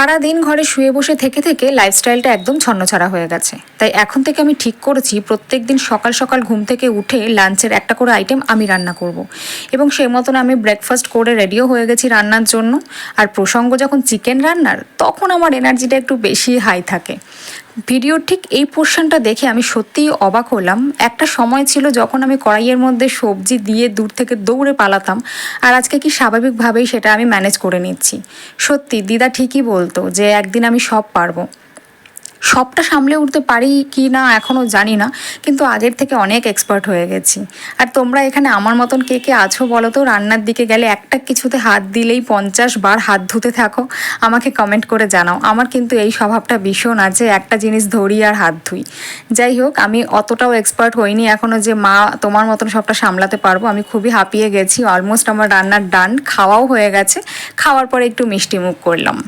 সারা দিন ঘরে শুয়ে বসে থেকে থেকে লাইফস্টাইলটা একদম ছন্নছাড়া হয়ে গেছে। তাই এখন থেকে আমি ঠিক করেছি প্রত্যেক দিন সকাল সকাল ঘুম থেকে উঠে লাঞ্চের একটা করে আইটেম আমি রান্না করব। এবং সেই মতন আমি ব্রেকফাস্ট করে রেডিও হয়ে গেছি রান্নার জন্য। আর প্রসঙ্গ যখন চিকেন রান্নার, তখন আমার এনার্জিটা একটু বেশি হাই থাকে। ভিডিওর ঠিক এই পোর্শনটা দেখে আমি সত্যিই অবাক হলাম। একটা সময় ছিল যখন আমি কড়াইয়ের মধ্যে সবজি দিয়ে দূর থেকে দৌড়ে পালাতাম, আর আজকে কি স্বাভাবিকভাবেই সেটা আমি ম্যানেজ করে নিচ্ছি। সত্যি দিদা ঠিকই বলতো যে একদিন আমি সব পারবো। সবটা সামলে উঠতে পারি কি না এখনও জানি না, কিন্তু আগের থেকে অনেক এক্সপার্ট হয়ে গেছি। আর তোমরা এখানে আমার মতন কে কে আছো বলো তো? রান্নার দিকে গেলে একটা কিছুতে হাত দিলেই 50 বার হাত ধুতে থাকো। আমাকে কমেন্ট করে জানাও। আমার কিন্তু এই স্বভাবটা ভীষণ আছে, একটা জিনিস ধরি আর হাত ধুই। যাই হোক, আমি অতটাও এক্সপার্ট হইনি এখনও যে মা তোমার মতন সবটা সামলাতে পারবো। আমি খুবই হাঁপিয়ে গেছি। অলমোস্ট আমার রান্নার ডান, খাওয়াও হয়ে গেছে। খাওয়ার পরে একটু মিষ্টি মুখ করলাম।